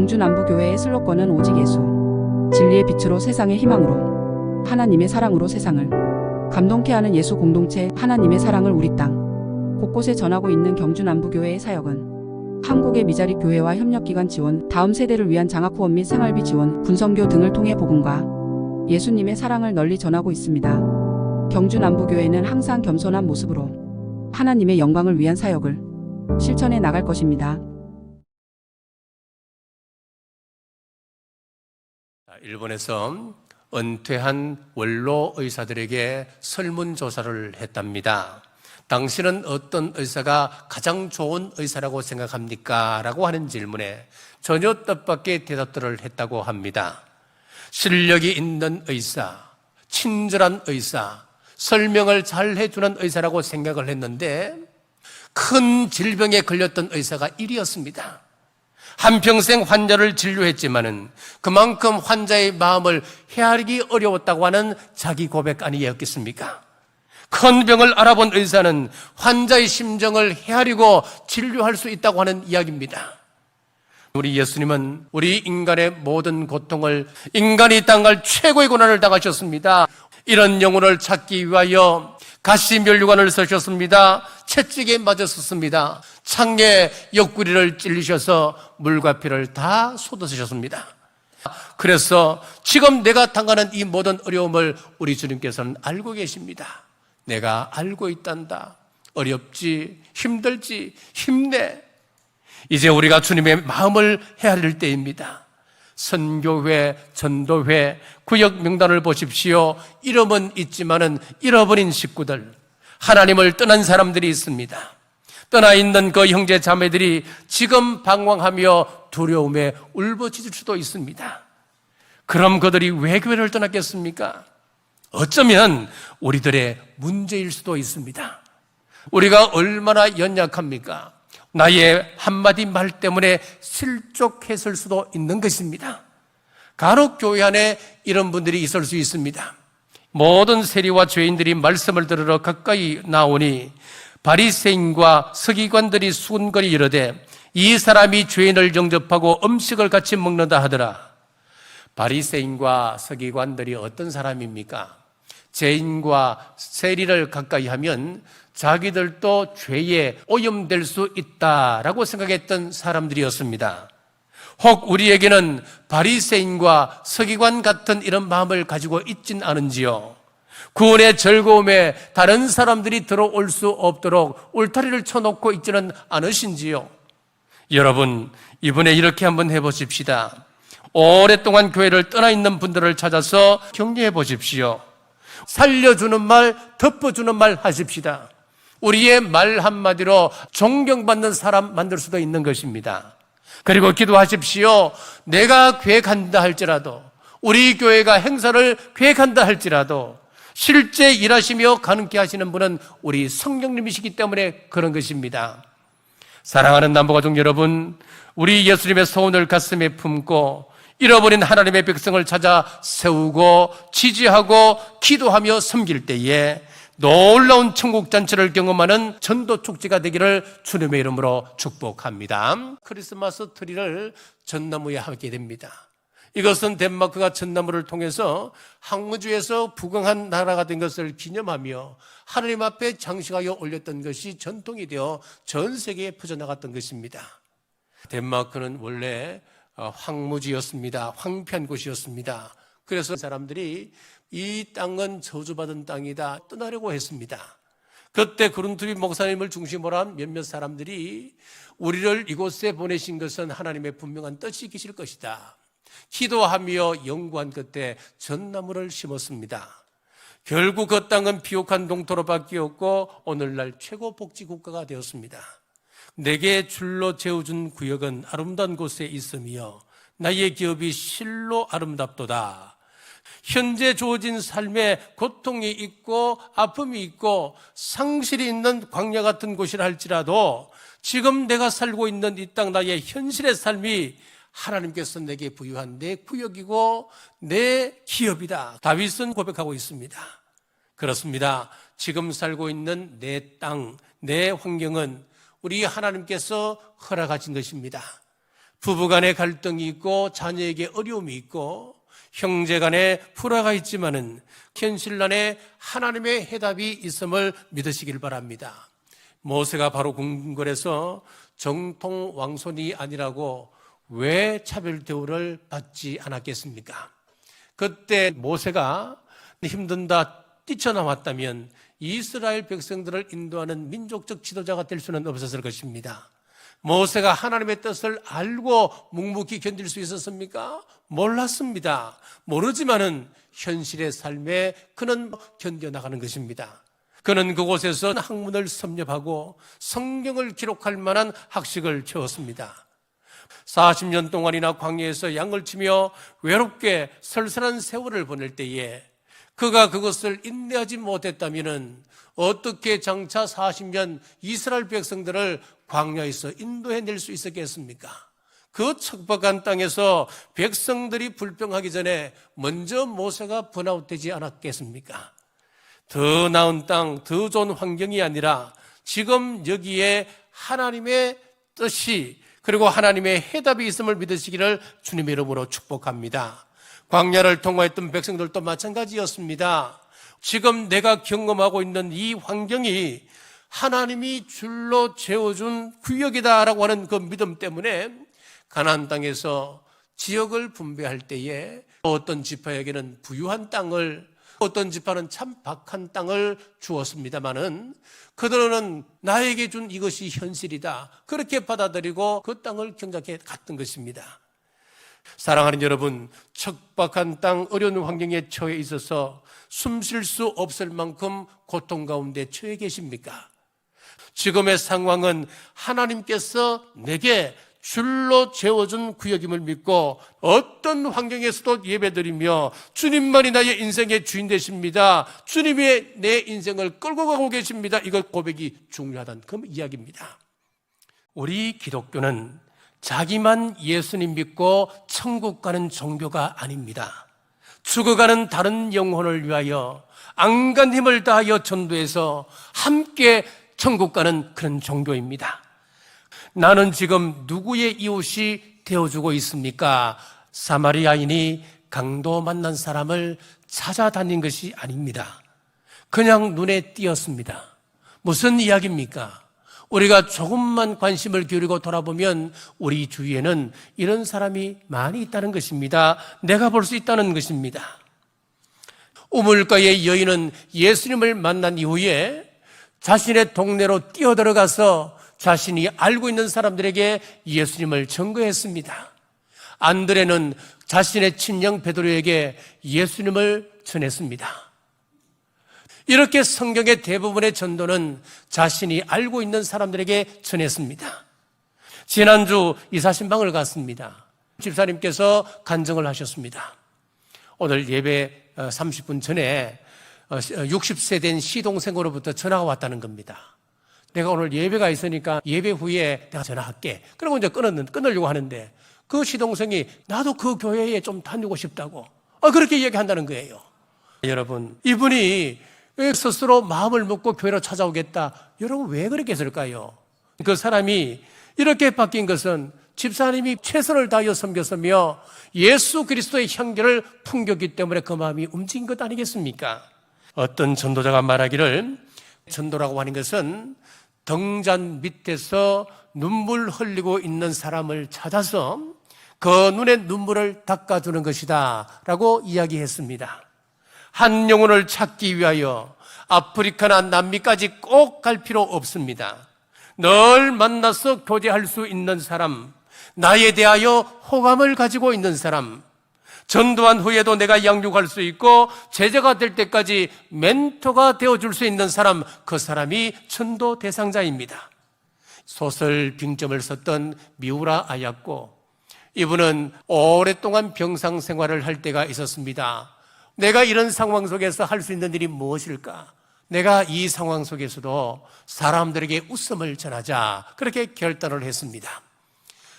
경주 남부교회의 슬로건은 오직 예수, 진리의 빛으로 세상의 희망으로, 하나님의 사랑으로 세상을 감동케 하는 예수 공동체, 하나님의 사랑을 우리 땅 곳곳에 전하고 있는 경주 남부교회의 사역은 한국의 미자립 교회와 협력기관 지원, 다음 세대를 위한 장학 후원 및 생활비 지원, 군선교 등을 통해 복음과 예수님의 사랑을 널리 전하고 있습니다. 경주 남부교회는 항상 겸손한 모습으로 하나님의 영광을 위한 사역을 실천해 나갈 것입니다. 일본에서 은퇴한 원로 의사들에게 설문조사를 했답니다. 당신은 어떤 의사가 가장 좋은 의사라고 생각합니까? 라고 하는 질문에 전혀 뜻밖의 대답들을 했다고 합니다. 실력이 있는 의사, 친절한 의사, 설명을 잘 해주는 의사라고 생각을 했는데 큰 질병에 걸렸던 의사가 1위였습니다. 한평생 환자를 진료했지만은 그만큼 환자의 마음을 헤아리기 어려웠다고 하는 자기 고백 아니었겠습니까? 큰 병을 알아본 의사는 환자의 심정을 헤아리고 진료할 수 있다고 하는 이야기입니다. 우리 예수님은 우리 인간의 모든 고통을, 인간이 당할 최고의 고난을 당하셨습니다. 이런 영혼을 찾기 위하여 가시면류관을 쓰셨습니다. 채찍에 맞으셨습니다. 창에 옆구리를 찔리셔서 물과 피를 다 쏟으셨습니다. 그래서 지금 내가 당하는 이 모든 어려움을 우리 주님께서는 알고 계십니다. 내가 알고 있단다. 어렵지, 힘들지, 힘내. 이제 우리가 주님의 마음을 헤아릴 때입니다. 선교회, 전도회, 구역 명단을 보십시오. 이름은 있지만은 잃어버린 식구들, 하나님을 떠난 사람들이 있습니다. 떠나 있는 그 형제 자매들이 지금 방황하며 두려움에 울부짖을 수도 있습니다. 그럼 그들이 왜 교회를 떠났겠습니까? 어쩌면 우리들의 문제일 수도 있습니다. 우리가 얼마나 연약합니까? 나의 한마디 말 때문에 실족했을 수도 있는 것입니다. 간혹 교회 안에 이런 분들이 있을 수 있습니다. 모든 세리와 죄인들이 말씀을 들으러 가까이 나오니 바리새인과 서기관들이 수군거리 이르되 이 사람이 죄인을 영접하고 음식을 같이 먹는다 하더라. 바리새인과 서기관들이 어떤 사람입니까? 죄인과 세리를 가까이 하면 자기들도 죄에 오염될 수 있다라고 생각했던 사람들이었습니다. 혹 우리에게는 바리새인과 서기관 같은 이런 마음을 가지고 있진 않은지요? 구원의 즐거움에 다른 사람들이 들어올 수 없도록 울타리를 쳐놓고 있지는 않으신지요? 여러분, 이번에 이렇게 한번 해보십시다. 오랫동안 교회를 떠나 있는 분들을 찾아서 격려해 보십시오. 살려주는 말, 덮어주는 말 하십시다. 우리의 말 한마디로 존경받는 사람 만들 수도 있는 것입니다. 그리고 기도하십시오. 내가 계획한다 할지라도, 우리 교회가 행사를 계획한다 할지라도 실제 일하시며 가능케 하시는 분은 우리 성령님이시기 때문에 그런 것입니다. 사랑하는 남부가족 여러분, 우리 예수님의 소원을 가슴에 품고 잃어버린 하나님의 백성을 찾아 세우고 지지하고 기도하며 섬길 때에 놀라운 천국잔치를 경험하는 전도 축제가 되기를 주님의 이름으로 축복합니다. 크리스마스 트리를 전나무에 하게 됩니다. 이것은 덴마크가 전나무를 통해서 항우주에서 부강한 나라가 된 것을 기념하며 하나님 앞에 장식하여 올렸던 것이 전통이 되어 전 세계에 퍼져나갔던 것입니다. 덴마크는 원래 황무지였습니다. 황폐한 곳이었습니다. 그래서 사람들이 이 땅은 저주받은 땅이다 떠나려고 했습니다. 그때 그룬트비 목사님을 중심으로 한 몇몇 사람들이 우리를 이곳에 보내신 것은 하나님의 분명한 뜻이 계실 것이다. 기도하며 연구한 끝에 전나무를 심었습니다. 결국 그 땅은 비옥한 동토로 바뀌었고 오늘날 최고 복지 국가가 되었습니다. 내게 줄로 재워준 구역은 아름다운 곳에 있으며 나의 기업이 실로 아름답도다. 현재 주어진 삶에 고통이 있고 아픔이 있고 상실이 있는 광야 같은 곳이라 할지라도 지금 내가 살고 있는 이 땅 나의 현실의 삶이 하나님께서 내게 부여한 내 구역이고 내 기업이다. 다윗은 고백하고 있습니다. 그렇습니다. 지금 살고 있는 내 땅, 내 환경은 우리 하나님께서 허락하신 것입니다. 부부간에 갈등이 있고 자녀에게 어려움이 있고 형제간에 불화가 있지만은 현실란에 하나님의 해답이 있음을 믿으시길 바랍니다. 모세가 바로 궁궐에서 정통 왕손이 아니라고 왜 차별 대우를 받지 않았겠습니까? 그때 모세가 힘든다 뛰쳐나왔다면 이스라엘 백성들을 인도하는 민족적 지도자가 될 수는 없었을 것입니다. 모세가 하나님의 뜻을 알고 묵묵히 견딜 수 있었습니까? 몰랐습니다. 모르지만은 현실의 삶에 그는 견뎌나가는 것입니다. 그는 그곳에서 학문을 섭렵하고 성경을 기록할 만한 학식을 채웠습니다. 40년 동안이나 광야에서 양을 치며 외롭게 설산한 세월을 보낼 때에 그가 그것을 인내하지 못했다면 어떻게 장차 40년 이스라엘 백성들을 광야에서 인도해낼 수 있었겠습니까? 그 척박한 땅에서 백성들이 불평하기 전에 먼저 모세가 번아웃되지 않았겠습니까? 더 나은 땅, 더 좋은 환경이 아니라 지금 여기에 하나님의 뜻이 그리고 하나님의 해답이 있음을 믿으시기를 주님의 이름으로 축복합니다. 광야를 통과했던 백성들도 마찬가지였습니다. 지금 내가 경험하고 있는 이 환경이 하나님이 줄로 재워준 구역이다라고 하는 그 믿음 때문에 가나안 땅에서 지역을 분배할 때에 어떤 지파에게는 부유한 땅을, 어떤 지파는 참 박한 땅을 주었습니다마는 그들은 나에게 준 이것이 현실이다 그렇게 받아들이고 그 땅을 경작해 갔던 것입니다. 사랑하는 여러분, 척박한 땅, 어려운 환경에 처해 있어서 숨 쉴 수 없을 만큼 고통 가운데 처해 계십니까? 지금의 상황은 하나님께서 내게 줄로 재워준 구역임을 믿고 어떤 환경에서도 예배드리며 주님만이 나의 인생의 주인 되십니다. 주님이 내 인생을 끌고 가고 계십니다. 이것 고백이 중요하다는 그 이야기입니다. 우리 기독교는 자기만 예수님 믿고 천국 가는 종교가 아닙니다. 죽어가는 다른 영혼을 위하여 안간 힘을 다하여 전도해서 함께 천국 가는 그런 종교입니다. 나는 지금 누구의 이웃이 되어주고 있습니까? 사마리아인이 강도 만난 사람을 찾아다닌 것이 아닙니다. 그냥 눈에 띄었습니다. 무슨 이야기입니까? 우리가 조금만 관심을 기울이고 돌아보면 우리 주위에는 이런 사람이 많이 있다는 것입니다. 내가 볼 수 있다는 것입니다. 우물가의 여인은 예수님을 만난 이후에 자신의 동네로 뛰어들어가서 자신이 알고 있는 사람들에게 예수님을 증거했습니다. 안드레는 자신의 친형 베드로에게 예수님을 전했습니다. 이렇게 성경의 대부분의 전도는 자신이 알고 있는 사람들에게 전했습니다. 지난주 이사신방을 갔습니다. 집사님께서 간증을 하셨습니다. 오늘 예배 30분 전에 60세 된 시동생으로부터 전화가 왔다는 겁니다. 내가 오늘 예배가 있으니까 예배 후에 내가 전화할게. 그러고 이제 끊으려고 하는데 그 시동생이 나도 그 교회에 좀 다니고 싶다고 그렇게 얘기한다는 거예요. 여러분, 이분이 스스로 마음을 먹고 교회로 찾아오겠다. 여러분, 왜 그렇게 했을까요? 그 사람이 이렇게 바뀐 것은 집사님이 최선을 다하여 섬겼으며 예수 그리스도의 향기를 풍겼기 때문에 그 마음이 움직인 것 아니겠습니까? 어떤 전도자가 말하기를 전도라고 하는 것은 등잔 밑에서 눈물 흘리고 있는 사람을 찾아서 그 눈에 눈물을 닦아주는 것이다 라고 이야기했습니다. 한 영혼을 찾기 위하여 아프리카나 남미까지 꼭 갈 필요 없습니다. 늘 만나서 교제할 수 있는 사람, 나에 대하여 호감을 가지고 있는 사람, 전도한 후에도 내가 양육할 수 있고 제자가 될 때까지 멘토가 되어줄 수 있는 사람, 그 사람이 전도 대상자입니다. 소설 빙점을 썼던 미우라 아야코, 이분은 오랫동안 병상 생활을 할 때가 있었습니다. 내가 이런 상황 속에서 할 수 있는 일이 무엇일까? 내가 이 상황 속에서도 사람들에게 웃음을 전하자, 그렇게 결단을 했습니다.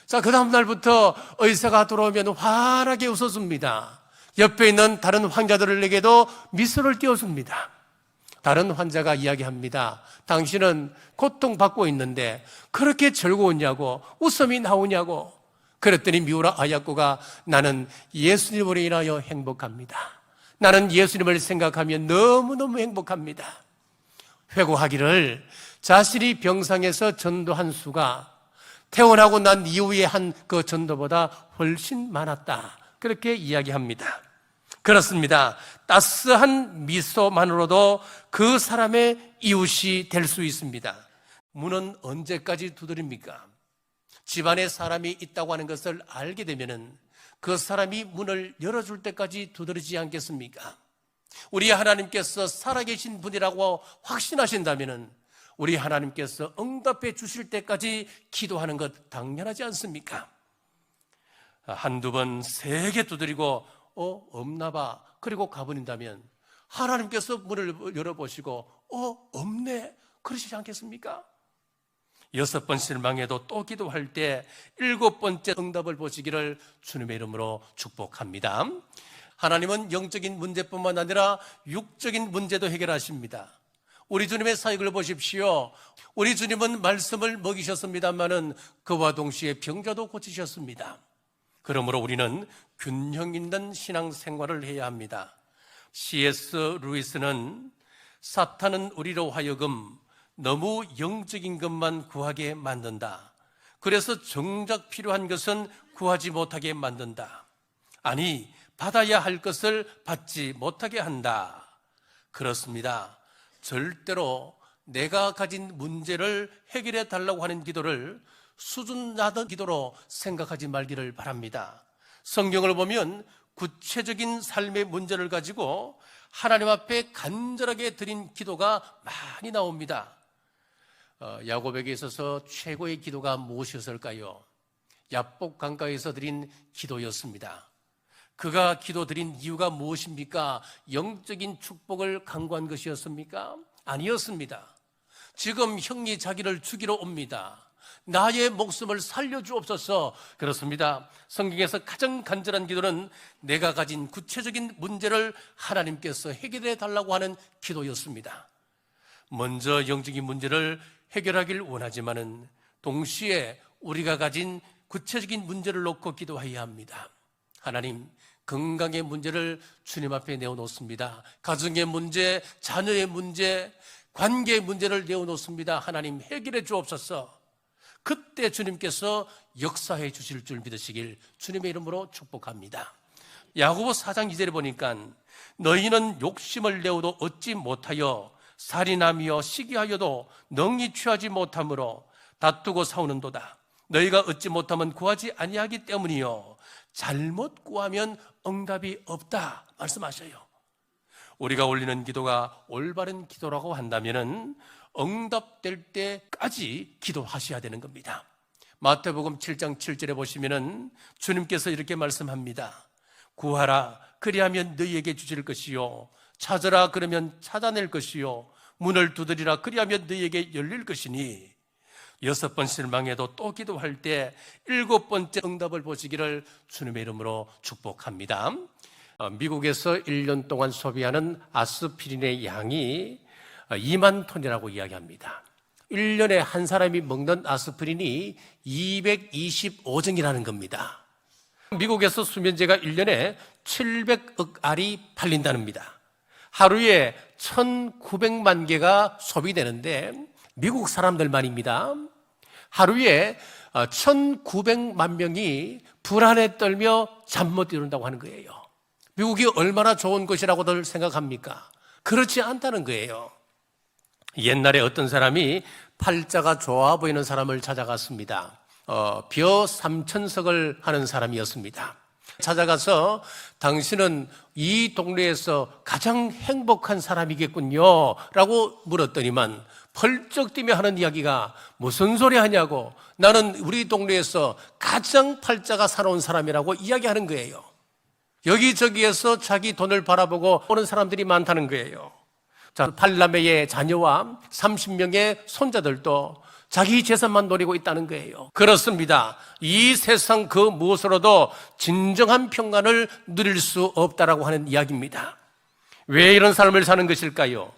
자, 그 다음 날부터 의사가 들어오면 환하게 웃어줍니다. 옆에 있는 다른 환자들에게도 미소를 띄워줍니다. 다른 환자가 이야기합니다. 당신은 고통받고 있는데 그렇게 즐거웠냐고, 웃음이 나오냐고. 그랬더니 미우라 아야코가 나는 예수님으로 인하여 행복합니다. 나는 예수님을 생각하면 너무너무 행복합니다. 회고하기를 자신이 병상에서 전도한 수가 태어나고 난 이후에 한 그 전도보다 훨씬 많았다. 그렇게 이야기합니다. 그렇습니다. 따스한 미소만으로도 그 사람의 이웃이 될 수 있습니다. 문은 언제까지 두드립니까? 집안에 사람이 있다고 하는 것을 알게 되면은 그 사람이 문을 열어줄 때까지 두드리지 않겠습니까? 우리 하나님께서 살아계신 분이라고 확신하신다면은 우리 하나님께서 응답해 주실 때까지 기도하는 것 당연하지 않습니까? 한두 번, 세게 두드리고 없나 봐. 그리고 가버린다면 하나님께서 문을 열어보시고 없네. 그러시지 않겠습니까? 6번 실망해도 또 기도할 때 7번째 응답을 보시기를 주님의 이름으로 축복합니다. 하나님은 영적인 문제뿐만 아니라 육적인 문제도 해결하십니다. 우리 주님의 사역을 보십시오. 우리 주님은 말씀을 먹이셨습니다마는 그와 동시에 병자도 고치셨습니다. 그러므로 우리는 균형 있는 신앙생활을 해야 합니다. C.S. 루이스는 사탄은 우리로 하여금 너무 영적인 것만 구하게 만든다. 그래서 정작 필요한 것은 구하지 못하게 만든다. 아니, 받아야 할 것을 받지 못하게 한다. 그렇습니다. 절대로 내가 가진 문제를 해결해 달라고 하는 기도를 수준 낮은 기도로 생각하지 말기를 바랍니다. 성경을 보면 구체적인 삶의 문제를 가지고 하나님 앞에 간절하게 드린 기도가 많이 나옵니다. 야곱에게 있어서 최고의 기도가 무엇이었을까요? 야복 강가에서 드린 기도였습니다. 그가 기도 드린 이유가 무엇입니까? 영적인 축복을 강구한 것이었습니까? 아니었습니다. 지금 형이 자기를 죽이러 옵니다. 나의 목숨을 살려주옵소서. 그렇습니다. 성경에서 가장 간절한 기도는 내가 가진 구체적인 문제를 하나님께서 해결해 달라고 하는 기도였습니다. 먼저 영적인 문제를 해결하길 원하지만은 동시에 우리가 가진 구체적인 문제를 놓고 기도해야 합니다. 하나님, 건강의 문제를 주님 앞에 내어놓습니다. 가정의 문제, 자녀의 문제, 관계의 문제를 내어놓습니다. 하나님 해결해 주옵소서. 그때 주님께서 역사해 주실 줄 믿으시길 주님의 이름으로 축복합니다. 야고보 4장 2절에 보니까 너희는 욕심을 내어도 얻지 못하여 살인하며 시기하여도 능히 취하지 못하므로 다투고 싸우는도다. 너희가 얻지 못하면 구하지 아니하기 때문이요 잘못 구하면 응답이 없다 말씀하셔요. 우리가 올리는 기도가 올바른 기도라고 한다면 응답될 때까지 기도하셔야 되는 겁니다. 마태복음 7장 7절에 보시면 주님께서 이렇게 말씀합니다. 구하라 그리하면 너희에게 주실 것이요 찾으라 그러면 찾아낼 것이요 문을 두드리라 그리하면 너희에게 열릴 것이니 6번 실망해도 또 기도할 때 7번째 응답을 보시기를 주님의 이름으로 축복합니다. 미국에서 1년 동안 소비하는 아스피린의 양이 2만 톤이라고 이야기합니다. 1년에 한 사람이 먹는 아스피린이 225정이라는 겁니다. 미국에서 수면제가 1년에 700억 알이 팔린답니다. 하루에 1900만 개가 소비되는데 미국 사람들만입니다. 하루에 1900만 명이 불안에 떨며 잠 못 이룬다고 하는 거예요. 미국이 얼마나 좋은 것이라고들 생각합니까? 그렇지 않다는 거예요. 옛날에 어떤 사람이 팔자가 좋아 보이는 사람을 찾아갔습니다. 벼 3천석을 하는 사람이었습니다. 찾아가서 당신은 이 동네에서 가장 행복한 사람이겠군요 라고 물었더니만 펄쩍 뛰며 하는 이야기가 무슨 소리 하냐고 나는 우리 동네에서 가장 팔자가 살아온 사람이라고 이야기하는 거예요. 여기저기에서 자기 돈을 바라보고 오는 사람들이 많다는 거예요. 자, 8남매의 자녀와 30명의 손자들도 자기 재산만 노리고 있다는 거예요. 그렇습니다. 이 세상 그 무엇으로도 진정한 평안을 누릴 수 없다라고 하는 이야기입니다. 왜 이런 삶을 사는 것일까요?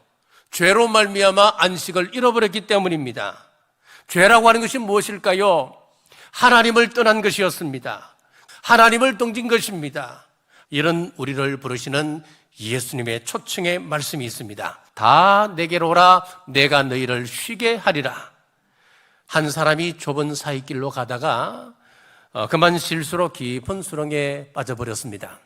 죄로 말미암아 안식을 잃어버렸기 때문입니다. 죄라고 하는 것이 무엇일까요? 하나님을 떠난 것이었습니다. 하나님을 등진 것입니다. 이런 우리를 부르시는 예수님의 초청의 말씀이 있습니다. 다 내게로 오라, 내가 너희를 쉬게 하리라. 한 사람이 좁은 사이길로 가다가 그만 실수로 깊은 수렁에 빠져버렸습니다.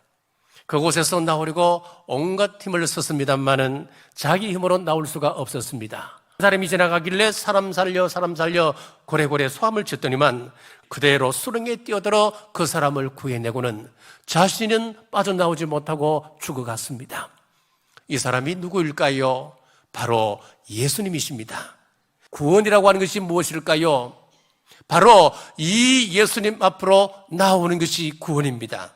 그곳에서 나오려고 온갖 힘을 썼습니다마는 자기 힘으로 나올 수가 없었습니다. 사람이 지나가길래 사람 살려 고래고래 소함을 쳤더니만 그대로 수렁에 뛰어들어 그 사람을 구해내고는 자신은 빠져나오지 못하고 죽어갔습니다. 이 사람이 누구일까요? 바로 예수님이십니다. 구원이라고 하는 것이 무엇일까요? 바로 이 예수님 앞으로 나오는 것이 구원입니다.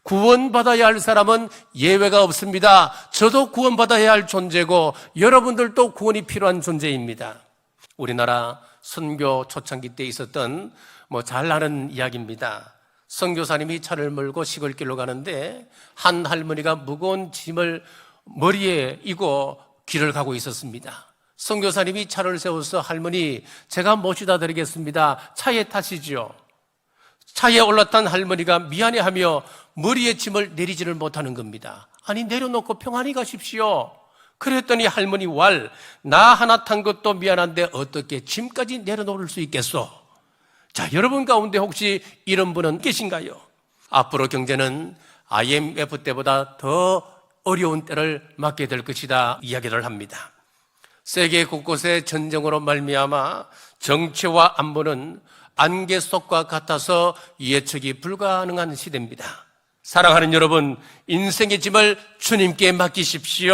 구원받아야 할 사람은 예외가 없습니다. 저도 구원받아야 할 존재고 여러분들도 구원이 필요한 존재입니다. 우리나라 선교 초창기 때 있었던 잘 아는 이야기입니다. 선교사님이 차를 몰고 시골길로 가는데 한 할머니가 무거운 짐을 머리에 이고 길을 가고 있었습니다. 선교사님이 차를 세워서 할머니 제가 모시다 드리겠습니다. 차에 타시죠. 차에 올라탄 할머니가 미안해하며 머리에 짐을 내리지를 못하는 겁니다. 아니 내려놓고 평안히 가십시오. 그랬더니 할머니 나 하나 탄 것도 미안한데 어떻게 짐까지 내려놓을 수 있겠소? 자, 여러분 가운데 혹시 이런 분은 계신가요? 앞으로 경제는 IMF 때보다 더 어려운 때를 맞게 될 것이다 이야기를 합니다. 세계 곳곳의 전쟁으로 말미암아 정치와 안보는 안개 속과 같아서 예측이 불가능한 시대입니다. 사랑하는 여러분, 인생의 짐을 주님께 맡기십시오.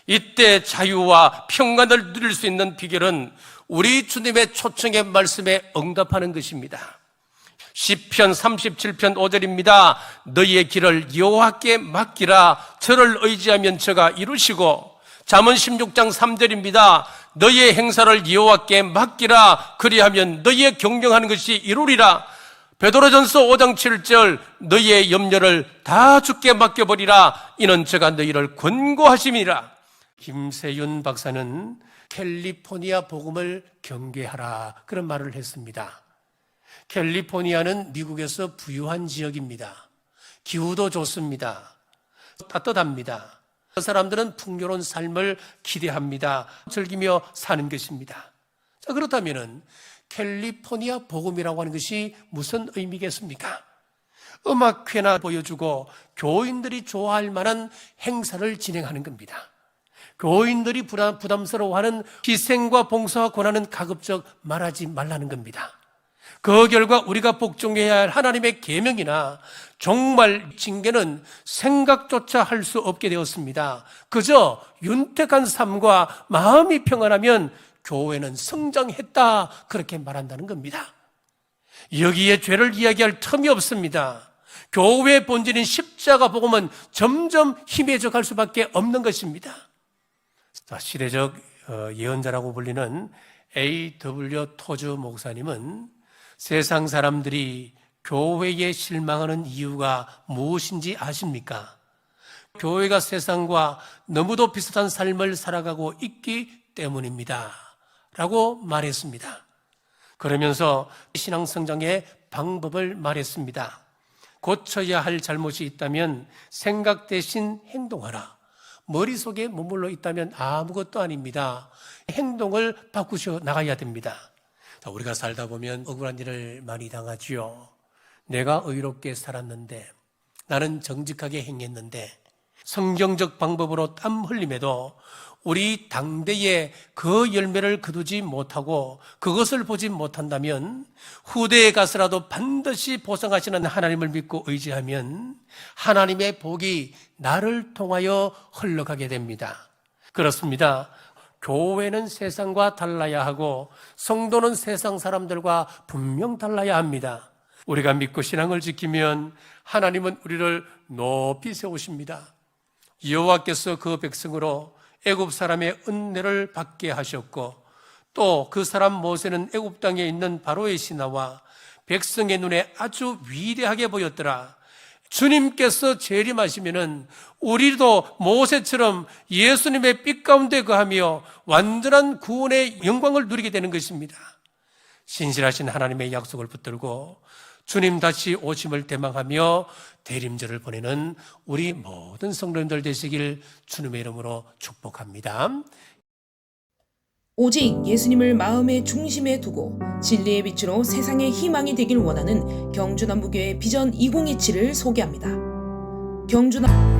이때 자유와 평안을 누릴 수 있는 비결은 우리 주님의 초청의 말씀에 응답하는 것입니다. 시편 37편 5절입니다. 너희의 길을 여호와께 맡기라. 저를 의지하면 저가 이루시고, 잠언 16장 3절입니다. 너희의 행사를 여호와께 맡기라. 그리하면 너희의 경영하는 것이 이루리라. 베드로전서 5장 7절 너희의 염려를 다 주께 맡겨버리라. 이는 저가 너희를 권고하심이라. 김세윤 박사는 캘리포니아 복음을 경계하라 그런 말을 했습니다. 캘리포니아는 미국에서 부유한 지역입니다. 기후도 좋습니다. 따뜻합니다. 그 사람들은 풍요로운 삶을 기대합니다. 즐기며 사는 것입니다. 자, 그렇다면 캘리포니아 복음이라고 하는 것이 무슨 의미겠습니까? 음악회나 보여주고 교인들이 좋아할 만한 행사를 진행하는 겁니다. 교인들이 부담스러워하는 희생과 봉사와 고난은 가급적 말하지 말라는 겁니다. 그 결과 우리가 복종해야 할 하나님의 계명이나 정말 징계는 생각조차 할 수 없게 되었습니다. 그저 윤택한 삶과 마음이 평안하면 교회는 성장했다 그렇게 말한다는 겁니다. 여기에 죄를 이야기할 틈이 없습니다. 교회의 본질인 십자가 복음은 점점 희미해져 갈 수밖에 없는 것입니다. 시대적 예언자라고 불리는 A.W. 토즈 목사님은 세상 사람들이 교회에 실망하는 이유가 무엇인지 아십니까? 교회가 세상과 너무도 비슷한 삶을 살아가고 있기 때문입니다. 라고 말했습니다. 그러면서 신앙 성장의 방법을 말했습니다. 고쳐야 할 잘못이 있다면 생각 대신 행동하라. 머릿속에 머물러 있다면 아무것도 아닙니다. 행동을 바꾸셔 나가야 됩니다. 우리가 살다 보면 억울한 일을 많이 당하지요. 내가 의롭게 살았는데, 나는 정직하게 행했는데, 성경적 방법으로 땀 흘림에도 우리 당대에 그 열매를 거두지 못하고 그것을 보지 못한다면 후대에 가서라도 반드시 보상하시는 하나님을 믿고 의지하면 하나님의 복이 나를 통하여 흘러가게 됩니다. 그렇습니다. 교회는 세상과 달라야 하고 성도는 세상 사람들과 분명 달라야 합니다. 우리가 믿고 신앙을 지키면 하나님은 우리를 높이 세우십니다. 여호와께서 그 백성으로 애굽 사람의 은혜를 받게 하셨고 또 그 사람 모세는 애굽 땅에 있는 바로의 신하와 백성의 눈에 아주 위대하게 보였더라. 주님께서 재림하시면은 우리도 모세처럼 예수님의 빛 가운데 거하며 완전한 구원의 영광을 누리게 되는 것입니다. 신실하신 하나님의 약속을 붙들고 주님 다시 오심을 대망하며 대림절을 보내는 우리 모든 성도님들 되시길 주님의 이름으로 축복합니다. 오직 예수님을 마음의 중심에 두고 진리의 빛으로 세상의 희망이 되길 원하는 경주남부교회 비전 2027을 소개합니다. 경주남